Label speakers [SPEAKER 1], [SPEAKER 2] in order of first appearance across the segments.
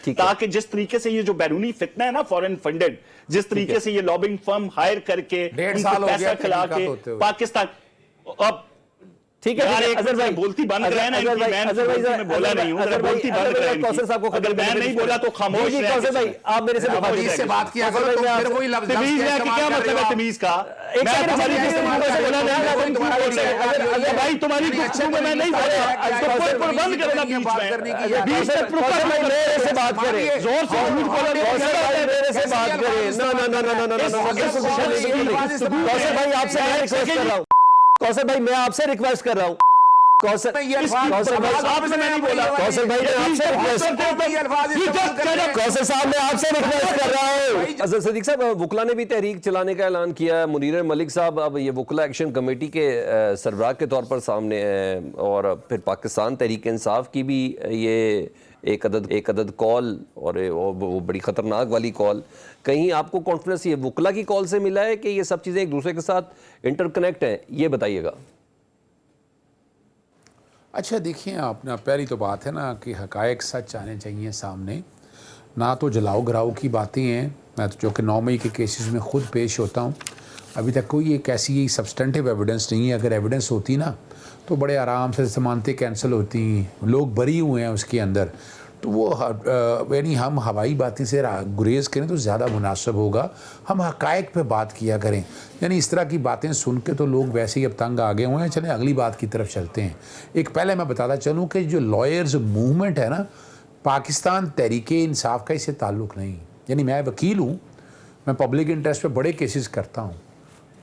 [SPEAKER 1] تاکہ جس طریقے سے یہ جو بیرونی فتنہ ہے نا فورن فنڈڈ، جس طریقے سے یہ لابنگ فرم ہائر کر کے ان کو پیسہ کھلا کے پاکستان، اب
[SPEAKER 2] ٹھیک ہے اظہر بھائی
[SPEAKER 1] بولتی بند کرے نا، میں بولا نہیں ہوں، بولتی بند کرے،
[SPEAKER 2] کوثر صاحب کو
[SPEAKER 1] اگر میں نہیں بولا تو خاموش رہیں۔
[SPEAKER 2] کوثر بھائی آپ میرے سے
[SPEAKER 3] بات کیا کرو تو پھر وہی لفظ
[SPEAKER 1] تمیز ہے کہ کیا مطلب ہے تمیز کا؟ میں تمہاری بھائی تمہاری گفتگو میں نہیں بولا تو پر بند کرنا بیچ میں
[SPEAKER 2] کوثر بھائی میرے سے بات کریں،
[SPEAKER 1] زور سے جھوٹ بولا
[SPEAKER 2] کوثر بھائی میرے سے بات کریں، کوثر بھائی آپ سے میں ریکویسٹ کر رہا ہوں، کوثر بھائی میں آپ سے ریکویسٹ کر رہا ہوں، کوثر بھائی
[SPEAKER 1] کوثر صاحب میں آپ سے
[SPEAKER 2] ریکویسٹ کر رہا ہوں۔ اظہر صدیق صاحب، وکلا نے بھی تحریک چلانے کا اعلان کیا، منیر ملک صاحب اب یہ وکلا ایکشن کمیٹی کے سربراہ کے طور پر سامنے ہیں، اور پھر پاکستان تحریک انصاف کی بھی یہ ایک عدد کال، اور وہ بڑی خطرناک والی کال، کہیں آپ کو کانفیڈنس یہ وکلا کی کال سے ملا ہے کہ یہ سب چیزیں ایک دوسرے کے ساتھ انٹر کنیکٹ ہیں؟ یہ بتائیے گا۔
[SPEAKER 3] اچھا دیکھیں آپ نا، پہلی تو بات ہے نا کہ حقائق سچ آنے چاہیے سامنے، نہ تو جلاؤ گراؤ کی باتیں ہیں۔ میں تو جو کہ 9 مئی کے کیسز میں خود پیش ہوتا ہوں، ابھی تک کوئی ایک ایسی سبسٹنٹیو ایویڈنس نہیں ہے۔ اگر ایویڈنس ہوتی نا تو بڑے آرام سے ضمانتیں کینسل ہوتی ہیں، لوگ بری ہوئے ہیں اس کے اندر، تو وہ یعنی ہم ہوائی باتیں سے گریز کریں تو زیادہ مناسب ہوگا۔ ہم حقائق پہ بات کیا کریں، یعنی اس طرح کی باتیں سن کے تو لوگ ویسے ہی اب تنگ آگے ہوئے ہیں۔ چلیں اگلی بات کی طرف چلتے ہیں۔ ایک پہلے میں بتاتا چلوں کہ جو لائرز موومنٹ ہے نا، پاکستان تحریک انصاف کا اس سے تعلق نہیں، یعنی میں وکیل ہوں، میں پبلک انٹرسٹ پہ بڑے کیسز کرتا ہوں،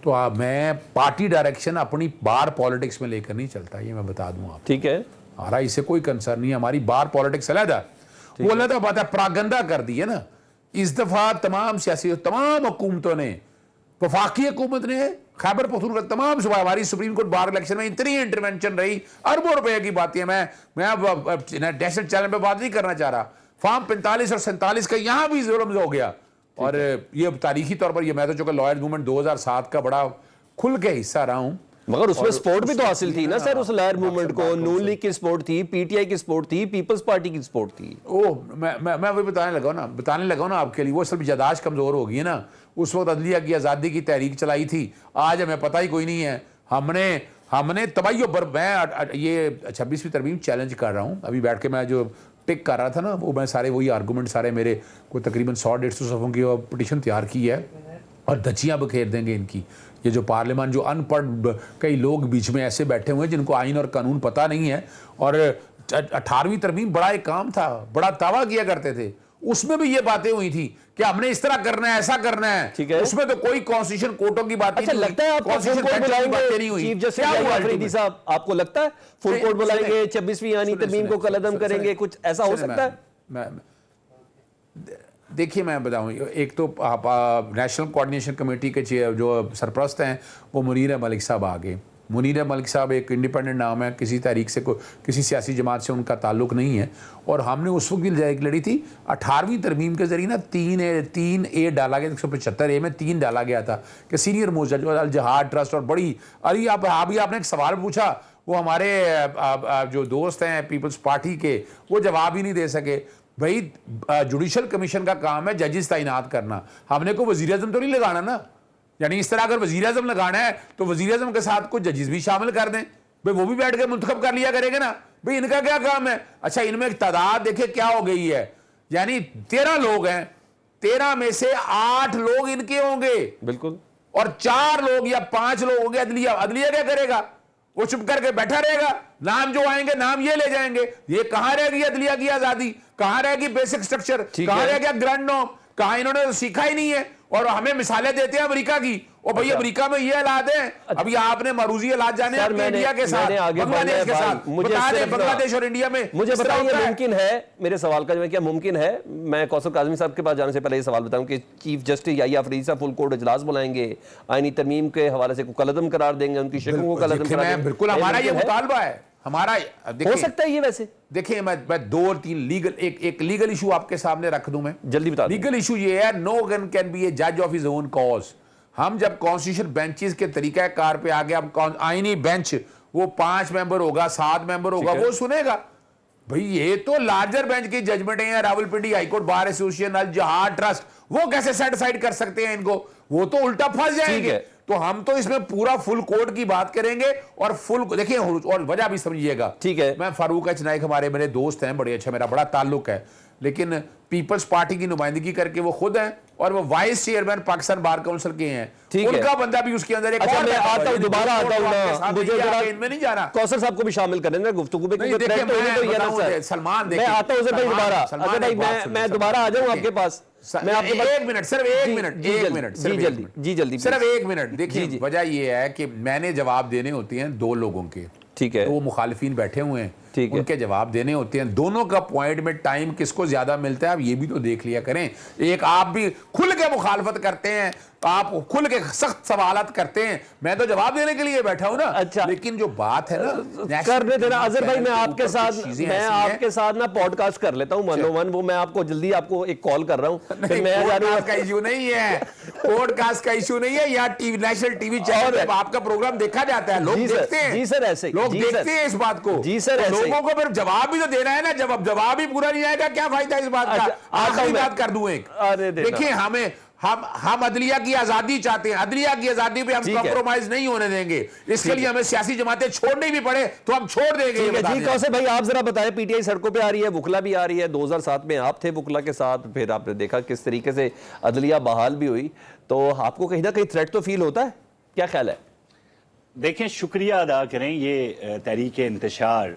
[SPEAKER 3] تو میں پارٹی ڈائریکشن اپنی بار پالیٹکس میں لے کر نہیں چلتا، یہ میں بتا دوں آپ۔
[SPEAKER 2] ٹھیک ہے،
[SPEAKER 3] ہمارا اس سے کوئی کنسرن نہیں ہے، ہماری بار پالیٹکس علیحدہ، وہ علیحدہ بات ہے، پراگنڈا کر دی ہے نا اس دفعہ تمام سیاسی، تمام حکومتوں نے، وفاقی حکومت نے، خیبر پختونخوا تمام صوبہ، ہماری سپریم کورٹ بار الیکشن میں اتنی انٹرونشن رہی، اربوں روپے کی باتیں، میں نیشنل چینل پہ بات نہیں کرنا چاہ رہا، فارم 45 اور 47 کا یہاں بھی ظلم ہو گیا، اور یہ تاریخی طور پر یہ میں تو چونکہ لائر موومنٹ 2007 کا بڑا کھل کے حصہ رہا ہوں،
[SPEAKER 2] مگر اس میں سپورٹ بھی تو حاصل تھی نا سر، اس لائر موومنٹ کو نون لیگ کی سپورٹ تھی، پی ٹی آئی کی سپورٹ تھی، پیپلز پارٹی کی سپورٹ تھی۔
[SPEAKER 3] میں وہی بتانے لگا ہوں نا آپ کے لیے، وہ سب یاداشت کمزور ہو گئی ہے نا۔ اس وقت عدلیہ کی آزادی کی تحریک چلائی تھی، آج ہمیں پتہ ہی کوئی نہیں ہے۔ ہم نے تباہی پر، میں یہ 26ویں ترمیم چیلنج کر رہا ہوں، ابھی بیٹھ کے میں جو ٹک کر رہا تھا نا، وہ میں سارے وہی آرگومنٹ سارے میرے کوئی تقریباً 100-150 صفحوں کی پٹیشن تیار کی ہے، اور دھچیاں بکھیر دیں گے ان کی۔ یہ جو پارلیمان، جو ان پڑھ کئی لوگ بیچ میں ایسے بیٹھے ہوئے ہیں جن کو آئین اور قانون پتہ نہیں ہے، اور 18ویں ترمیم بڑا ایک کام تھا، بڑا دعویٰ کیا کرتے تھے، اس میں بھی یہ باتیں ہوئی تھی کہ ہم نے اس طرح کرنا ہے، ایسا کرنا ہے، اس میں تو کوئی کانسٹیٹیوشن کورٹوں کی باتیں نہیں ہوئی۔
[SPEAKER 2] لگتا ہے آپ کو فل کورٹ بلائیں گے چیف جسٹس آفریدی صاحب، آپ کو لگتا ہے فل کورٹ بلائیں گے، 26ویں آئینی ترمیم کو کالعدم کریں گے، کچھ ایسا ہو سکتا ہے؟
[SPEAKER 3] دیکھیے میں بتاؤں، ایک تو نیشنل کوآرڈینیشن کمیٹی کے جو سرپرست ہیں وہ منیر ملک صاحب آگے۔ منیر ملک صاحب ایک انڈیپینڈنٹ نام ہے، کسی تحریک سے، کسی سیاسی جماعت سے ان کا تعلق نہیں ہے، اور ہم نے اس وقت بھی لڑی تھی 18ویں ترمیم کے ذریعے نا 3 اے ڈالا گیا، 175 اے میں 3 ڈالا گیا تھا کہ سینئر موسٹ جج الجہاد ٹرسٹ، اور بڑی ابھی آپ نے ایک سوال پوچھا، وہ ہمارے جو دوست ہیں پیپلز پارٹی کے، وہ جواب ہی نہیں دے سکے۔ بھائی جوڈیشل کمیشن کا کام ہے ججز تعینات کرنا، ہم نے کوئی وزیر اعظم تو نہیں لگانا نا، یعنی اس طرح اگر وزیر اعظم لگانا ہے تو وزیر اعظم کے ساتھ کچھ ججز بھی شامل کر دیں، بھائی وہ بھی بیٹھ کے منتخب کر لیا کرے گا نا، بھئی ان کا کیا کام ہے؟ اچھا ان میں تعداد دیکھیں کیا ہو گئی ہے، یعنی 13 لوگ ہیں، 13 میں سے 8 لوگ ان کے ہوں گے،
[SPEAKER 2] بالکل،
[SPEAKER 3] اور 4 لوگ یا 5 لوگ ہوں گے عدلیہ کیا کرے گا؟ وہ چپ کر کے بیٹھا رہے گا، نام جو آئیں گے نام یہ لے جائیں گے۔ یہ کہاں رہ گئی عدلیہ کی آزادی؟ کہاں رہ گئی بیسک سٹرکچر؟ کہاں رہ گیا گرانڈ نارم؟ کہاں انہوں نے سیکھا ہی نہیں ہے، اور ہمیں مثالیں دیتے ہیں امریکہ کی، اور بھئی امریکہ میں یہ حالات ہیں، ابھی آپ نے معروضی حالات جانے ہیں انڈیا کے ساتھ، بنگلہ دیش کے ساتھ، بتا دیں بنگلہ دیش اور انڈیا میں
[SPEAKER 2] مجھے بتائیے ممکن ہے، میرے سوال کا جواب کیا ممکن ہے؟ میں کوثر کاظمی صاحب کے پاس جانے سے پہلے یہ سوال بتاؤں کہ چیف جسٹس یحییٰ آفریدی صاحب فل کورٹ اجلاس بلائیں گے، آئینی ترمیم کے حوالے سے کالعدم قرار دیں گے، ان کی شکلوں کو کالعدم قرار دیں گے؟
[SPEAKER 3] بالکل ہمارا یہ مطالبہ ہے، ہمارا
[SPEAKER 2] ہو سکتا ہے یہ ویسے؟
[SPEAKER 3] دیکھیں میں 2-3 لیگل، ایک لیگل ایشو آپ کے سامنے رکھ دوں میں،
[SPEAKER 2] جلدی بتا دیں۔
[SPEAKER 3] لیگل ایشو یہ ہے، نو ون کین بی اے جج آف ہز اون کاز۔ ہم جب کانسٹیٹیوشن بینچز کے طریقہ کار پہ آگے، اب آئینی بینچ وہ 5 ممبر ہوگا، 7 ممبر ہوگا، وہ سنے گا، بھئی یہ تو لارجر بینچ کی ججمنٹ ہیں، Rawalpindi high court bar association, Al-Jehad trust, وہ کیسے سیٹ سائڈ کر سکتے ہیں ان کو؟ وہ تو الٹا پھنس جائیں گے۔ تو ہم تو اس میں پورا فل کوڈ کی بات کریں گے اور فل دیکھیں، اور وجہ بھی سمجھیے گا۔
[SPEAKER 2] ٹھیک ہے،
[SPEAKER 3] میں فاروق ایچ نائک ہمارے میرے دوست ہیں، بڑے اچھا، میرا بڑا تعلق ہے، لیکن پیپلز پارٹی کی نمائندگی کر کے وہ خود ہیں اور وہ vice chairman Pakistan bar council کے ہیں، ان کا بندہ بھی اس کے اندر ایک
[SPEAKER 2] اچھا میں آتا ہوں، دوبارہ آتا ہوں نا،
[SPEAKER 3] مجھے ان میں نہیں جانا۔
[SPEAKER 2] کوثر صاحب کو بھی شامل کریں نا گفتگو میں،
[SPEAKER 3] سلمان
[SPEAKER 2] میں آتا ہوں بھائی دوبارہ، اظہر بھائی میں دوبارہ آ جاؤں آپ کے پاس، میں آپ کے
[SPEAKER 3] ایک منٹ، صرف ایک منٹ،
[SPEAKER 2] جلدی
[SPEAKER 3] صرف ایک منٹ۔ دیکھیں وجہ یہ ہے کہ میں نے جواب دینے ہوتے ہیں دو لوگوں کے،
[SPEAKER 2] ٹھیک ہے،
[SPEAKER 3] وہ مخالفین بیٹھے ہوئے ہیں، ان کے جواب دینے ہوتے ہیں، دونوں کا پوائنٹ میں ٹائم کس کو زیادہ ملتا ہے آپ یہ بھی تو دیکھ لیا کریں۔ ایک آپ بھی کھل کے مخالفت کرتے ہیں، آپ کھل کے سخت سوالات کرتے ہیں، میں تو جواب دینے کے لیے بیٹھا ہوں نا۔
[SPEAKER 2] اچھا
[SPEAKER 3] لیکن جو بات ہے نا
[SPEAKER 2] کرنے دینا اظہر بھائی، میں آپ کے ساتھ نا پوڈ کاسٹ کر لیتا ہوں 101، وہ میں آپ کو جلدی آپ کو ایک کال کر رہا ہوں، پھر میں
[SPEAKER 3] پوڈ کاسٹ کا ایشو نہیں ہے، پوڈ کاسٹ کا ایشو نہیں ہے، یا نیشنل ٹی وی چینل پہ آپ کا پروگرام دیکھا جاتا ہے، لوگ دیکھتے ہیں،
[SPEAKER 2] جی سر ایسے
[SPEAKER 3] لوگ دیکھتے ہیں اس بات کو،
[SPEAKER 2] جی سر
[SPEAKER 3] لوگوں کو پھر جواب بھی تو دینا ہے نا، جب اب جواب ہی پورا نہیں آئے گا کیا فائدہ اس بات کا؟ آخری بات کر دوں ایک، دیکھیں ہم عدلیہ کی آزادی چاہتے ہیں، عدلیہ کی آزادی پہ ہم کمپرومائز نہیں ہونے دیں گے، اس کے لیے ہمیں سیاسی جماعتیں چھوڑنی بھی پڑے تو ہم چھوڑ دیں گے۔
[SPEAKER 2] جی کوثر بھائی آپ ذرا بتائیں، پی ٹی آئی سڑکوں پہ آ رہی ہے، وکلا بھی آ رہی ہے، 2007 میں آپ تھے وکلا کے ساتھ، پھر آپ نے دیکھا کس طریقے سے عدلیہ بحال بھی ہوئی، تو آپ کو کہیں نہ کہیں تھریٹ تو فیل ہوتا ہے، کیا خیال ہے؟
[SPEAKER 1] دیکھیں شکریہ ادا کریں یہ تحریک انتشار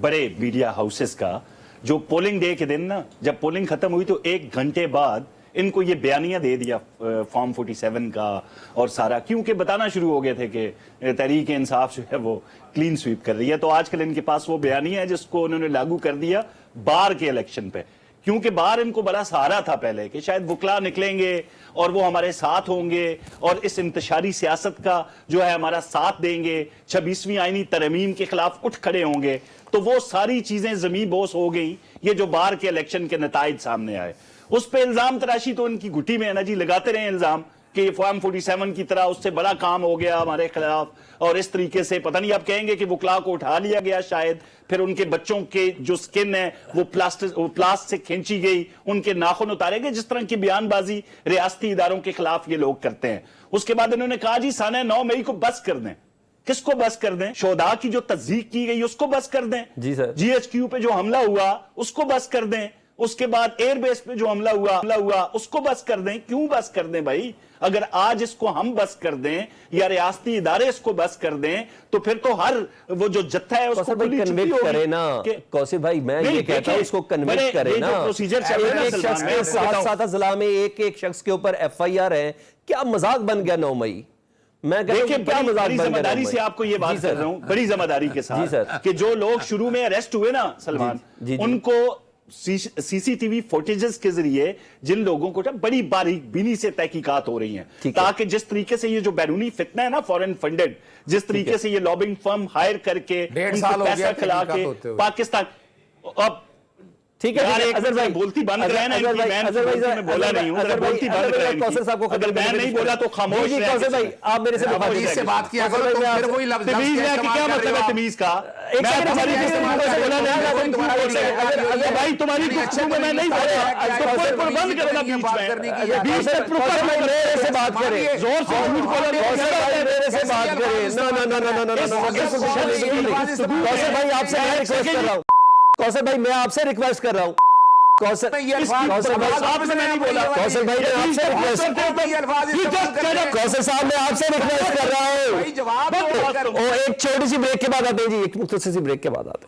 [SPEAKER 1] بڑے میڈیا ہاؤسز کا، جو پولنگ ڈے کے دن نا، جب پولنگ ختم ہوئی تو 1 گھنٹے بعد ان کو یہ بیانیہ دے دیا فارم 47 کا اور سارا، کیونکہ بتانا شروع ہو گئے تھے کہ تحریک انصاف جو ہے وہ کلین سویپ کر رہی ہے، تو آج کل ان کے پاس وہ بیانیہ ہے جس کو انہوں نے لاگو کر دیا بار کے الیکشن پہ، کیونکہ بار ان کو بڑا سہارا تھا پہلے کہ شاید وکلا نکلیں گے اور وہ ہمارے ساتھ ہوں گے اور اس انتشاری سیاست کا جو ہے ہمارا ساتھ دیں گے، 26ویں آئینی ترمیم کے خلاف اٹھ کھڑے ہوں گے، تو وہ ساری چیزیں زمیں بوس ہو گئیں، یہ جو بار کے الیکشن کے نتائج سامنے آئے، اس پہ الزام تراشی تو ان کی گھٹی میں ہے نا جی، لگاتے رہے الزام کہ یہ فارم 47 کی طرح اس سے بڑا کام ہو گیا ہمارے خلاف، اور اس طریقے سے پتہ نہیں آپ کہیں گے کہ وکلا کو اٹھا لیا گیا شاید، پھر ان کے بچوں کے جو سکن ہے وہ پلاسٹ سے کھینچی گئی، ان کے ناخن اتارے گئے، جس طرح کی بیان بازی ریاستی اداروں کے خلاف یہ لوگ کرتے ہیں۔ اس کے بعد انہوں نے کہا جی سانحہ 9 مئی کو بس کر دیں، کس کو بس کر دیں؟ شہداء کی جو تصدیق کی گئی اس کو بس کر دیں،
[SPEAKER 2] جی سر،
[SPEAKER 1] جی ایچ کیو پہ جو حملہ ہوا اس کو بس کر دیں، اس کے بعد ایئر بیس پہ جو حملہ ہوا اس کو بس کر دیں۔ کیوں بس کر دیں بھائی؟ اگر آج اس کو ہم بس کر دیں یا ریاستی ادارے اس کو بس کر دیں تو پھر تو ہر وہ جو جتھا ہے اس کو
[SPEAKER 2] کنوکٹ کرے نا کوثر بھائی، میں یہ کہتا ہوں اس کو کنوکٹ کرے نا، ایک شخص کے ساتھ اضلاع میں ایک شخص کے اوپر ایف آئی آر ہے، کیا مذاق بن گیا 9 مئی؟ میں
[SPEAKER 1] بڑی ذمہ داری سے آپ کو یہ بات کر رہا ہوں، بڑی ذمہ داری کے ساتھ کہ جو لوگ شروع میں اریسٹ ہوئے نا سلمان، ان کو سی سی ٹی وی فوٹیجز کے ذریعے جن لوگوں کو بڑی باریک بینی سے تحقیقات ہو رہی ہیں، تاکہ جس طریقے سے یہ جو بیرونی فتنہ ہے نا فورن فنڈڈ، جس طریقے سے یہ لابنگ فرم ہائر کر کے ان کو پیسہ کھلا کے پاکستان، اب ٹھیک ہے اظہر بھائی بولتی بند کریں نا، میں بولا نہیں ہوں، اگر بولتی بند کریں، کوثر صاحب کو اگر میں نہیں بولا تو خاموش رہیں۔
[SPEAKER 2] کوثر بھائی آپ میرے سے
[SPEAKER 3] بات کیا کرو تو پھر وہی لفظ
[SPEAKER 1] تمیز ہے کہ کیا مطلب ہے تمیز کا؟ بھائی تمہاری گفتگو میں نہیں بولا، بند کرنا بیچ میں،
[SPEAKER 2] میرے سے بات کریں، زور سے میرے سے بات کریں، کوثر بھائی آپ سے میں ریکویسٹ کر رہا ہوں، کوثر بھائی میں آپ سے ریکویسٹ کر رہا ہوں، کوثر بھائی میں آپ سے کوثر صاحب میں آپ سے ریکویسٹ کر رہا ہوں، ایک چھوٹی سی بریک کے بعد آتے ہیں جی، ایک مختصر سی بریک کے بعد آتے ہیں۔